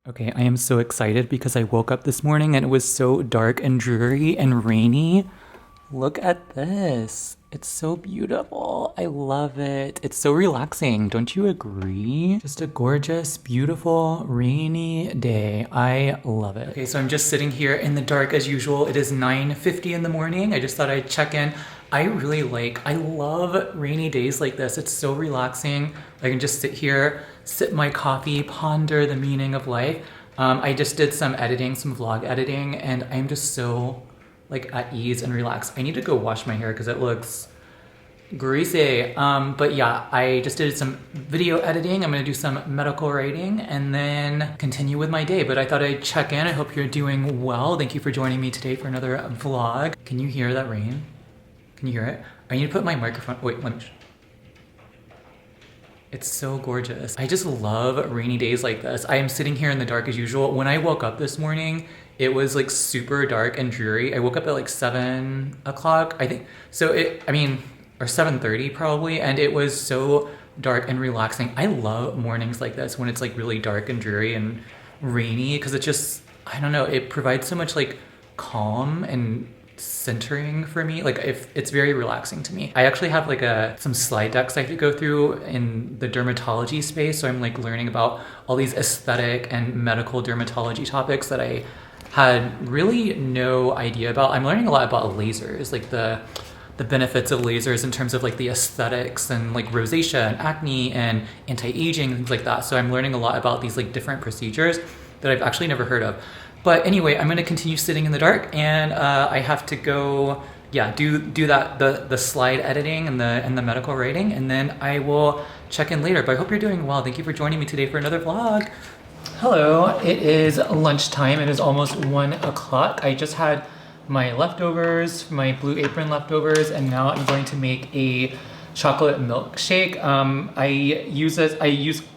Okay, I am so excited because I woke up this morning and it was so dark and dreary and rainy. Look at this. It's so beautiful. I love it. It's so relaxing. Don't you agree? Just a gorgeous, beautiful, rainy day. I love it. Okay, so I'm just sitting here in the dark as usual. It is 9:50 in the morning. I just thought I'd check in. I love rainy days like this. It's so relaxing. I can just sit here, sip my coffee, ponder the meaning of life. I just did some editing, some vlog editing, and I'm just so like at ease and relaxed. I need to go wash my hair because it looks greasy. But yeah, I just did some video editing. I'm gonna do some medical writing and then continue with my day. But I thought I'd check in. I hope you're doing well. Thank you for joining me today for another vlog. Can you hear that rain? Can you hear it? I need to put my microphone, wait, let me. It's so gorgeous. I just love rainy days like this. I am sitting here in the dark as usual. When I woke up this morning, it was like super dark and dreary. I woke up at like 7 o'clock, I think. Or 7:30 probably. And it was so dark and relaxing. I love mornings like this when it's like really dark and dreary and rainy because it just, I don't know, it provides so much like calm and centering for me. Like if it's very relaxing to me. I actually have like some slide decks I have to go through in the dermatology space. So I'm like learning about all these aesthetic and medical dermatology topics that I had really no idea about. I'm learning a lot about lasers, like the benefits of lasers in terms of like the aesthetics and like rosacea and acne and anti-aging and things like that. So I'm learning a lot about these like different procedures that I've actually never heard of. But anyway, I'm gonna continue sitting in the dark and I have to go, yeah, do that, the slide editing and the medical writing, and then I will check in later. But I hope you're doing well. Thank you for joining me today for another vlog. Hello, it is lunchtime. It is almost 1 o'clock. I just had my leftovers, my Blue Apron leftovers, and now I'm going to make a chocolate milkshake. I use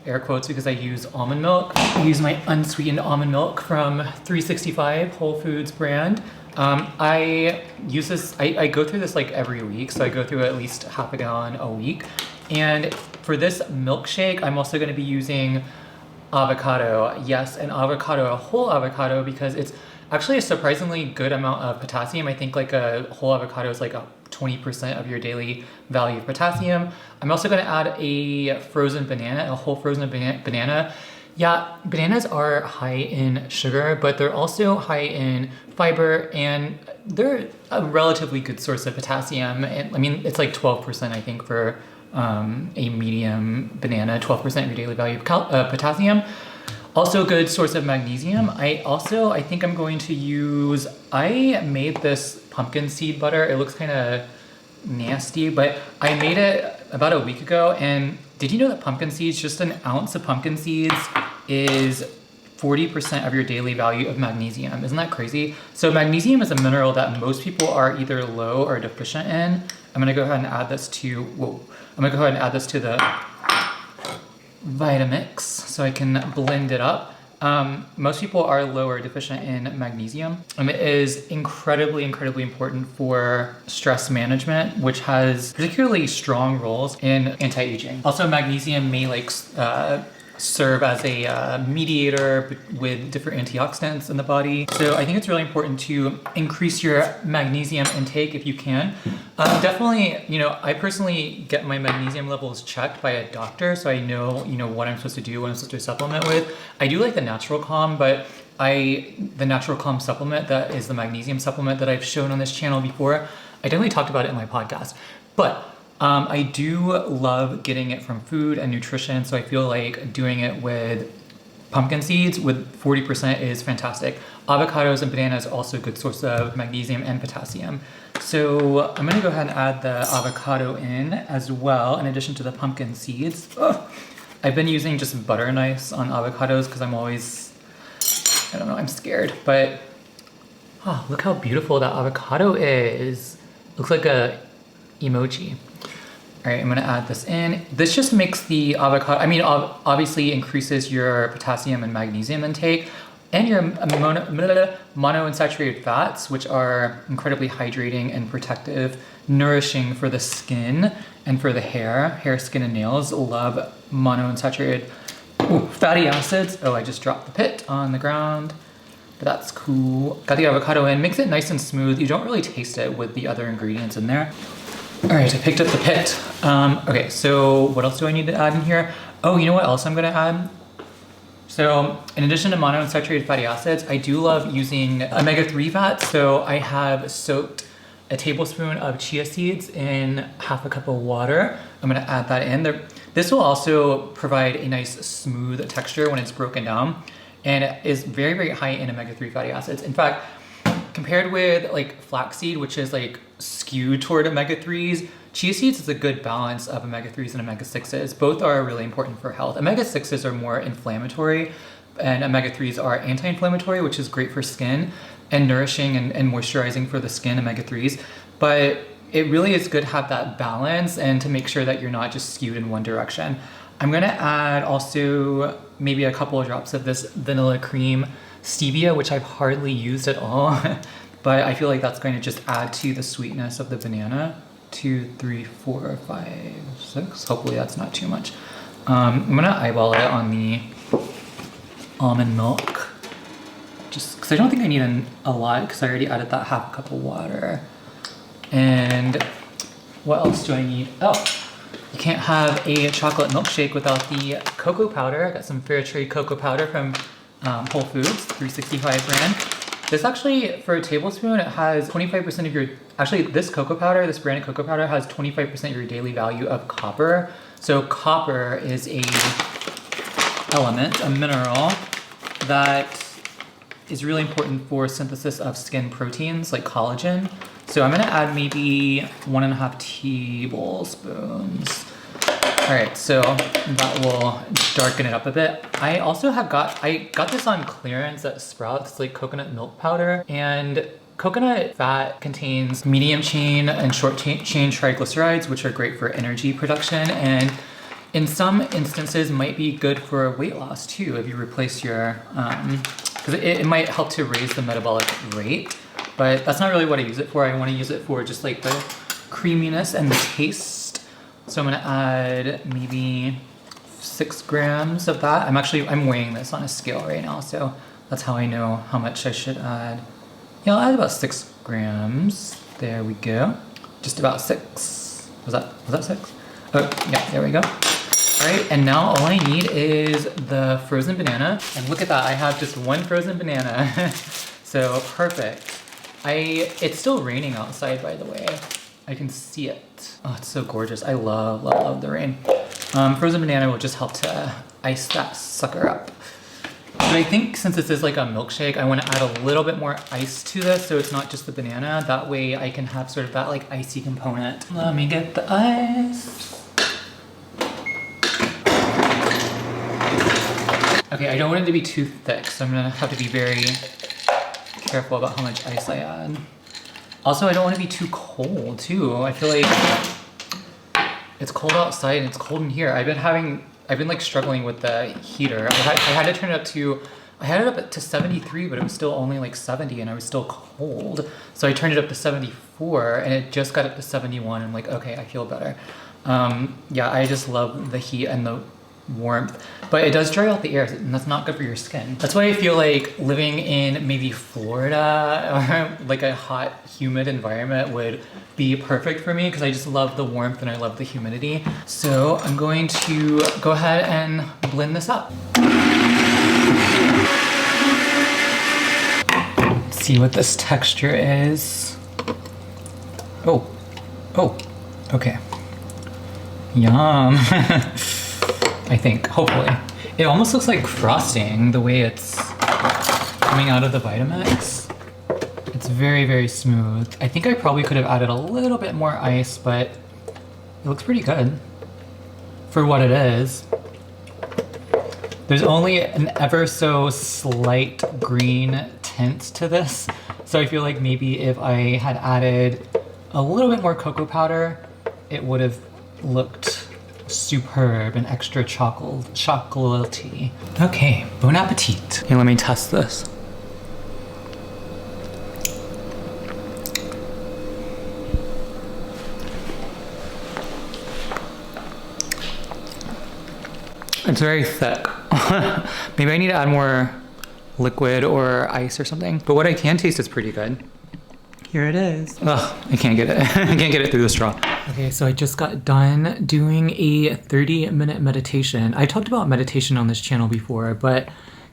air quotes because I use almond milk. I use my unsweetened almond milk from 365 Whole Foods brand. I use this, I go through this like every week, so I go through at least half a gallon a week. And for this milkshake, I'm also gonna be using avocado. Yes, an avocado, a whole avocado, because it's actually a surprisingly good amount of potassium. I think like a whole avocado is like 20% of your daily value of potassium. I'm also gonna add a frozen banana, a whole frozen banana. Yeah, bananas are high in sugar, but they're also high in fiber, and they're a relatively good source of potassium. And I mean, it's like 12%, I think, for a medium banana, 12% of your daily value of potassium. Also a good source of magnesium. I think I'm going to use, I made this pumpkin seed butter. It looks kind of nasty, but I made it about a week ago. And did you know that pumpkin seeds, just an ounce of pumpkin seeds is 40% of your daily value of magnesium? Isn't that crazy? So magnesium is a mineral that most people are either low or deficient in. I'm gonna go ahead and add this to, the Vitamix so I can blend it up. Most people are low or deficient in magnesium. It is incredibly important for stress management, which has particularly strong roles in anti-aging. Also, magnesium may serve as a mediator with different antioxidants in the body. So I think it's really important to increase your magnesium intake if you can. Definitely, I personally get my magnesium levels checked by a doctor, so I know, what I'm supposed to do, what I'm supposed to supplement with. I do like the Natural Calm, but the Natural Calm supplement, that is the magnesium supplement that I've shown on this channel before. I definitely talked about it in my podcast, but I do love getting it from food and nutrition, so I feel like doing it with pumpkin seeds with 40% is fantastic. Avocados and bananas are also a good source of magnesium and potassium. So I'm gonna go ahead and add the avocado in as well, in addition to the pumpkin seeds. Ugh. I've been using just butter knives on avocados because I'm always, I don't know, I'm scared, but look how beautiful that avocado is. Looks like a emoji. All right, I'm gonna add this in. This just makes the avocado, obviously increases your potassium and magnesium intake and your monounsaturated fats, which are incredibly hydrating and protective, nourishing for the skin and for the hair, skin, and nails. Love monounsaturated Ooh, fatty acids. Oh, I just dropped the pit on the ground. But that's cool. Got the avocado in, makes it nice and smooth. You don't really taste it with the other ingredients in there. All right, I picked up the pit. Okay, so what else do I need to add in here? Oh, you know what else I'm gonna add? So in addition to monounsaturated fatty acids, I do love using omega-3 fats. So I have soaked a tablespoon of chia seeds in half a cup of water. I'm gonna add that in there. This will also provide a nice smooth texture when it's broken down. And it is very, very high in omega-3 fatty acids. In fact, compared with like flaxseed, which is like skewed toward omega-3s, chia seeds is a good balance of omega-3s and omega-6s. Both are really important for health. Omega-6s are more inflammatory and omega-3s are anti-inflammatory, which is great for skin and nourishing and moisturizing for the skin, omega-3s. But it really is good to have that balance and to make sure that you're not just skewed in one direction. I'm gonna add also maybe a couple of drops of this vanilla cream stevia, which I've hardly used at all, but I feel like that's going to just add to the sweetness of the banana. 2, 3, 4, 5, 6. Hopefully that's not too much. I'm gonna eyeball it on the almond milk, just because I don't think I need a lot because I already added that half cup of water. And what else do I need? Oh. You can't have a chocolate milkshake without the cocoa powder. I got some fair trade cocoa powder from Whole Foods, 365 brand. This actually, for a tablespoon, it has 25% of your, actually this cocoa powder, this branded cocoa powder has 25% of your daily value of copper. So copper is a element, a mineral that is really important for synthesis of skin proteins like collagen. So I'm gonna add maybe 1.5 tablespoons. All right, so that will darken it up a bit. I also I got this on clearance at Sprouts. It's like coconut milk powder, and coconut fat contains medium chain and short chain triglycerides, which are great for energy production, and in some instances might be good for weight loss too if you replace your, because it might help to raise the metabolic rate. But that's not really what I use it for. I want to use it for just like the creaminess and the taste. So I'm gonna add maybe 6 grams of that. I'm weighing this on a scale right now, so that's how I know how much I should add. Yeah, I'll add about 6 grams. There we go. Just about 6. Was that 6? Oh, yeah, there we go. All right, and now all I need is the frozen banana. And look at that, I have just 1 frozen banana. So perfect. It's still raining outside, by the way. I can see it. Oh, it's so gorgeous. I love, love, love the rain. Frozen banana will just help to ice that sucker up. But I think since this is like a milkshake, I want to add a little bit more ice to this so it's not just the banana. That way I can have sort of that like icy component. Let me get the ice. Okay, I don't want it to be too thick, so I'm gonna have to be very careful about how much ice I add. Also, I don't want to be too cold too. I feel like it's cold outside and it's cold in here. I've been like struggling with the heater. I had to turn it up to, I had it up to 73, but it was still only like 70 and I was still cold. So I turned it up to 74 and it just got up to 71. I'm like, okay, I feel better. Yeah, I just love the heat and the warmth, but it does dry out the air and that's not good for your skin. That's why I feel like living in maybe Florida or like a hot, humid environment would be perfect for me because I just love the warmth and I love the humidity. So I'm going to go ahead and blend this up. Let's see what this texture is. Oh, okay. Yum. I think, hopefully. It almost looks like frosting the way it's coming out of the Vitamix. It's very, very smooth. I think I probably could have added a little bit more ice, but it looks pretty good for what it is. There's only an ever so slight green tint to this, so I feel like maybe if I had added a little bit more cocoa powder, it would have looked superb and extra chocolatey. Okay, bon appetit. Hey, let me test this. It's very thick. Maybe I need to add more liquid or ice or something. But what I can taste is pretty good. Here it is. Ugh, I can't get it. I can't get it through the straw. Okay, so I just got done doing a 30-minute meditation. I talked about meditation on this channel before, but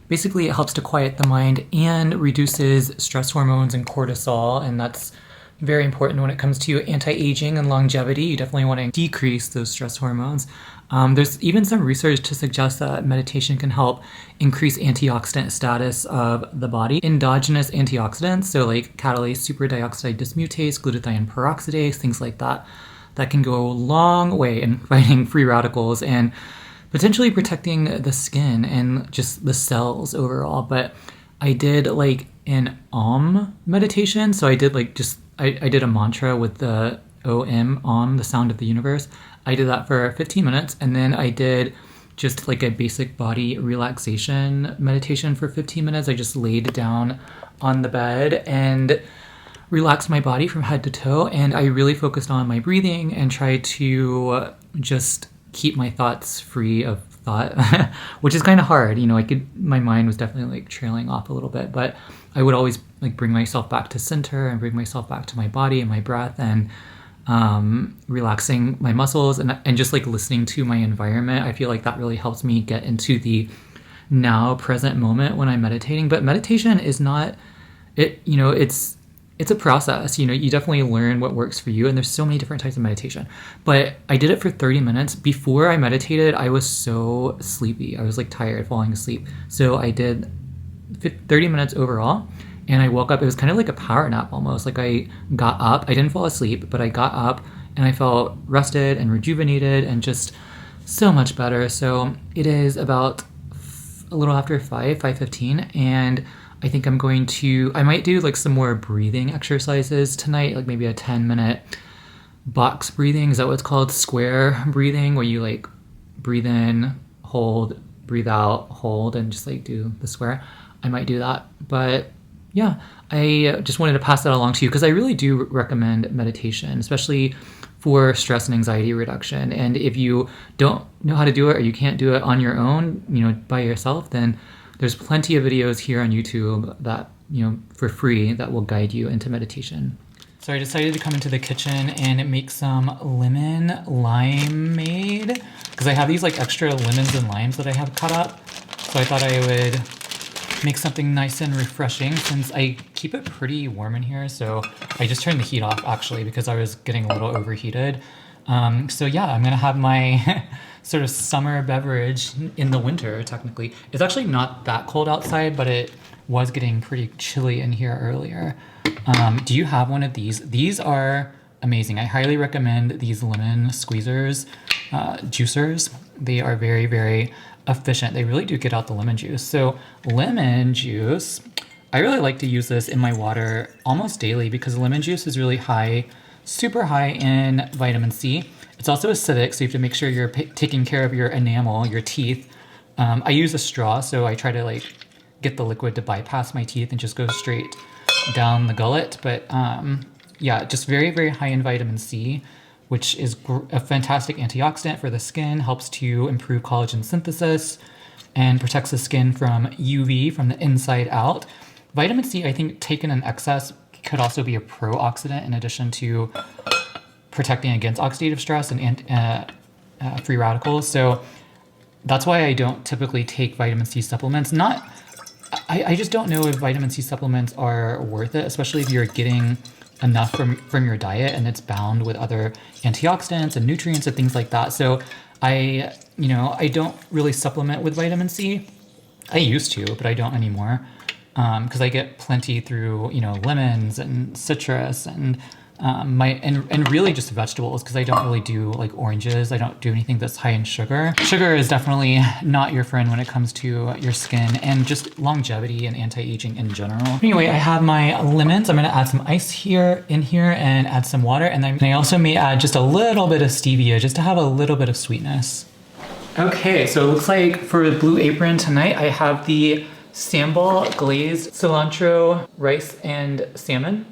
basically it helps to quiet the mind and reduces stress hormones and cortisol, and that's very important when it comes to anti-aging and longevity. You definitely want to decrease those stress hormones. There's even some research to suggest that meditation can help increase antioxidant status of the body. Endogenous antioxidants, so like catalase superdioxide dismutase, glutathione peroxidase, things like that, that can go a long way in fighting free radicals and potentially protecting the skin and just the cells overall. But I did like an meditation. So I did like I did a mantra with the Om, the sound of the universe. I did that for 15 minutes, and then I did just like a basic body relaxation meditation for 15 minutes. I just laid down on the bed and relaxed my body from head to toe, and I really focused on my breathing and tried to just keep my thoughts free of thought, which is kind of hard. You know, my mind was definitely like trailing off a little bit, but I would always like bring myself back to center and bring myself back to my body and my breath, and relaxing my muscles and just like listening to my environment. I feel like that really helps me get into the now present moment when I'm meditating. But meditation is not it, you know, it's a process. You know, you definitely learn what works for you, and there's so many different types of meditation. But I did it for 30 minutes. Before I meditated, I was so sleepy. I was like tired, falling asleep. So I did 30 minutes overall. And I woke up, it was kind of like a power nap almost. Like I got up, I didn't fall asleep, but I got up and I felt rested and rejuvenated and just so much better. So it is about a little after 5:15, and I think I might do like some more breathing exercises tonight, like maybe a 10-minute box breathing. Is that what it's called? Square breathing, where you like breathe in, hold, breathe out, hold, and just like do the square. I might do that, but yeah, I just wanted to pass that along to you because I really do recommend meditation, especially for stress and anxiety reduction. And if you don't know how to do it, or you can't do it on your own, you know, by yourself, then there's plenty of videos here on YouTube that, you know, for free, that will guide you into meditation. So I decided to come into the kitchen and make some Lemon-Limade because I have these like extra lemons and limes that I have cut up. So I thought I would make something nice and refreshing since I keep it pretty warm in here. So I just turned the heat off actually because I was getting a little overheated. So yeah, I'm gonna have my sort of summer beverage in the winter technically. It's actually not that cold outside, but it was getting pretty chilly in here earlier. Do you have one of these? These are amazing. I highly recommend these lemon squeezers, juicers. They are very, very efficient. They really do get out the lemon juice. So lemon juice, I really like to use this in my water almost daily because lemon juice is really high, super high in vitamin C. It's also acidic, so you have to make sure you're taking care of your enamel, your teeth. I use a straw, so I try to like get the liquid to bypass my teeth and just go straight down the gullet. But yeah, just very, very high in vitamin C, which is a fantastic antioxidant for the skin, helps to improve collagen synthesis, and protects the skin from UV from the inside out. Vitamin C, I think, taken in excess, could also be a pro-oxidant in addition to protecting against oxidative stress and free radicals. So that's why I don't typically take vitamin C supplements. I just don't know if vitamin C supplements are worth it, especially if you're getting enough from your diet and it's bound with other antioxidants and nutrients and things like that. So I don't really supplement with vitamin C. I used to, but I don't anymore because I get plenty through, lemons and citrus and and really just vegetables, because I don't really do like oranges. I don't do anything that's high in sugar. Sugar is definitely not your friend when it comes to your skin and just longevity and anti-aging in general. Anyway, I have my lemons. I'm gonna add some ice in here and add some water. And then I also may add just a little bit of stevia just to have a little bit of sweetness. Okay, so it looks like for the Blue Apron tonight, I have the sambal glazed cilantro, rice, and salmon.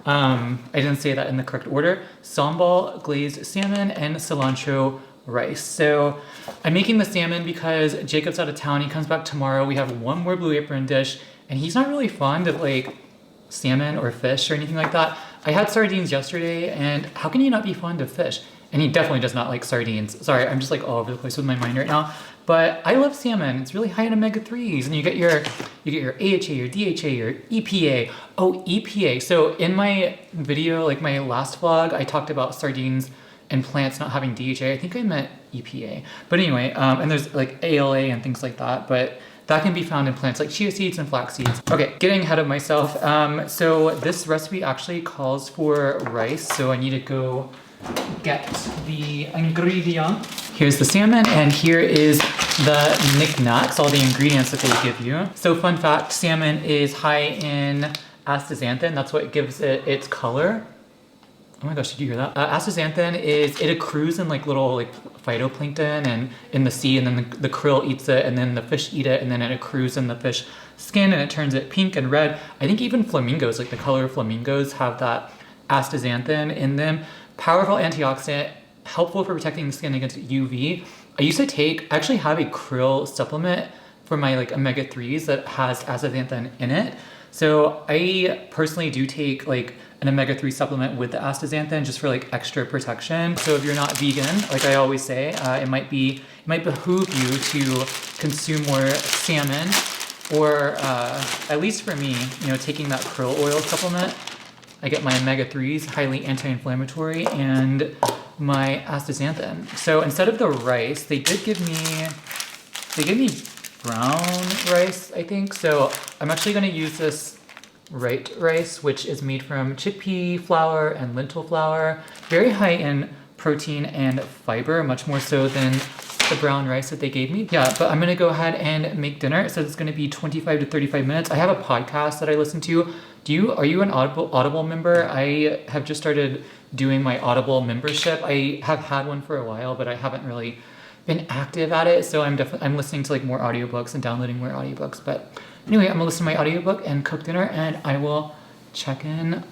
I didn't say that in the correct order. Sambal glazed salmon and cilantro rice. So I'm making the salmon because Jacob's out of town. He comes back tomorrow. We have one more Blue Apron dish, and he's not really fond of like salmon or fish or anything like that. I had sardines yesterday, and how can you not be fond of fish? And he definitely does not like sardines. Sorry, I'm just like all over the place with my mind right now. But I love salmon. It's really high in omega-3s, and you get your AHA, your DHA, your EPA. Oh, EPA. So in my video, like my last vlog, I talked about sardines and plants not having DHA. I think I meant EPA. But anyway, and there's like ALA and things like that. But that can be found in plants like chia seeds and flax seeds. Okay, getting ahead of myself. So this recipe actually calls for rice. So I need to go get the ingredient. Here's the salmon, and here is the knickknacks, all the ingredients that they give you. So fun fact, salmon is high in astaxanthin. That's what gives it its color. Oh my gosh, did you hear that? Astaxanthin it accrues in like little like phytoplankton and in the sea, and then the krill eats it, and then the fish eat it, and then it accrues in the fish skin, and it turns it pink and red. I think even flamingos, like the color of flamingos, have that astaxanthin in them. Powerful antioxidant, helpful for protecting the skin against UV. I actually have a krill supplement for my like omega-3s that has astaxanthin in it. So I personally do take like an omega-3 supplement with the astaxanthin just for like extra protection. So if you're not vegan, like I always say, it might behoove you to consume more salmon, or at least for me, taking that krill oil supplement, I get my omega-3s, highly anti-inflammatory, and my astaxanthin. So instead of the rice, they gave me brown rice, I think. So I'm actually gonna use this white rice, which is made from chickpea flour and lentil flour. Very high in protein and fiber, much more so than the brown rice that they gave me. Yeah, but I'm gonna go ahead and make dinner. It says it's gonna be 25 to 35 minutes. I have a podcast that I listen to. Are you an Audible member? I have just started doing my Audible membership. I have had one for a while, but I haven't really been active at it. So I'm listening to like more audiobooks and downloading more audiobooks. But anyway, I'm gonna listen to my audiobook and cook dinner, and I will check in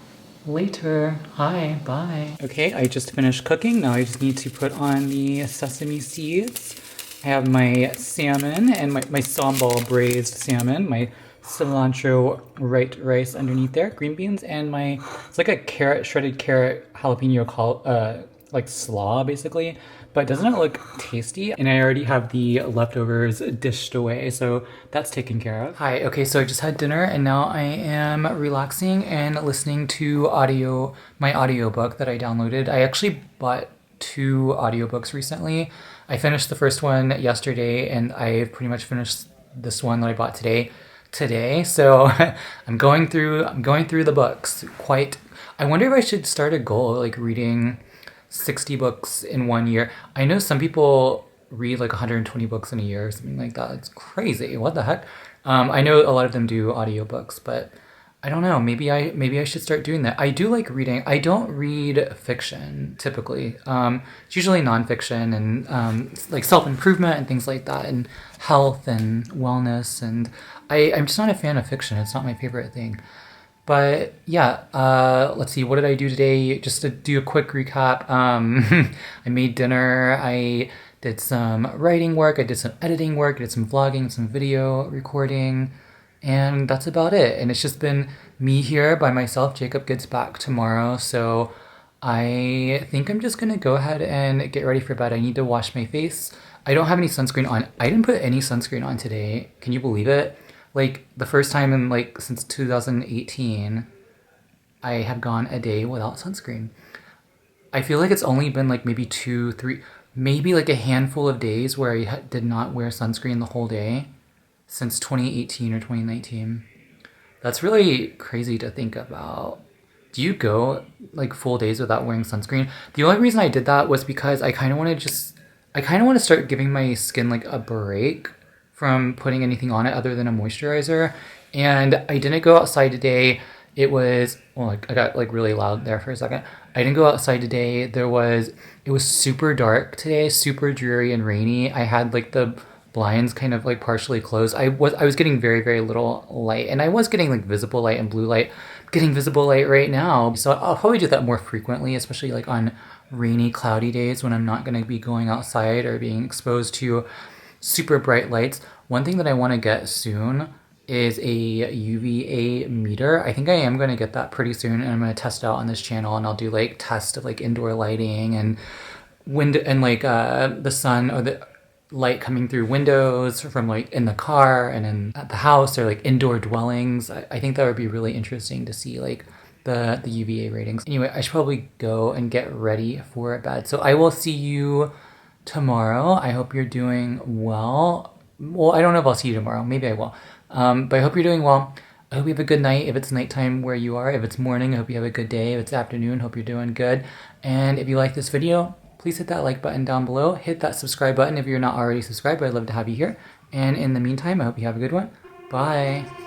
later. Hi, bye. Okay, I just finished cooking. Now I just need to put on the sesame seeds. I have my salmon and my sambal braised salmon, my cilantro white rice underneath there, green beans, and it's like a shredded carrot jalapeno like slaw basically. But doesn't it look tasty? And I already have the leftovers dished away, so that's taken care of. Hi, okay, so I just had dinner, and now I am relaxing and listening to my audiobook that I downloaded. I actually bought 2 audiobooks recently. I finished the first one yesterday, and I've pretty much finished this one that I bought today. So I'm going through the books. I wonder if I should start a goal, like reading 60 books in 1 year. I know some people read like 120 books in a year or something like that. It's crazy. What the heck? I know a lot of them do audiobooks, but I don't know. Maybe I should start doing that. I do like reading. I don't read fiction typically. It's usually nonfiction and like self-improvement and things like that, and health and wellness. And I'm just not a fan of fiction. It's not my favorite thing. But yeah, let's see. What did I do today? Just to do a quick recap. I made dinner. I did some writing work. I did some editing work. I did some vlogging, some video recording. And that's about it. And it's just been me here by myself. Jacob gets back tomorrow. So I think I'm just going to go ahead and get ready for bed. I need to wash my face. I don't have any sunscreen on. I didn't put any sunscreen on today. Can you believe it? Like the first time in like since 2018, I have gone a day without sunscreen. I feel like it's only been like maybe 2, 3, maybe like a handful of days where I did not wear sunscreen the whole day since 2018 or 2019. That's really crazy to think about. Do you go like full days without wearing sunscreen? The only reason I did that was because I kind of want to start giving my skin like a break from putting anything on it other than a moisturizer. And I didn't go outside today. It was, well, like I got like really loud there for a second. I didn't go outside today. It was super dark today, super dreary and rainy. I had like the blinds kind of like partially closed. I was getting very, very little light, and I was getting like visible light and blue light. I'm getting visible light right now. So I'll probably do that more frequently, especially like on rainy, cloudy days when I'm not going to be going outside or being exposed to super bright lights. One thing that I want to get soon is a UVA meter. I think I am going to get that pretty soon, and I'm going to test it out on this channel, and I'll do like tests of like indoor lighting and window and like the sun or the light coming through windows from like in the car and in at the house, or like indoor dwellings. I think that would be really interesting to see like the UVA ratings. Anyway, I should probably go and get ready for bed. So I will see you tomorrow. I hope you're doing well. Well, I don't know if I'll see you tomorrow. Maybe I will. But I hope you're doing well. I hope you have a good night if it's nighttime where you are. If it's morning, I hope you have a good day. If it's afternoon, hope you're doing good. And if you like this video, please hit that like button down below. Hit that subscribe button if you're not already subscribed. I'd love to have you here. And in the meantime, I hope you have a good one. Bye.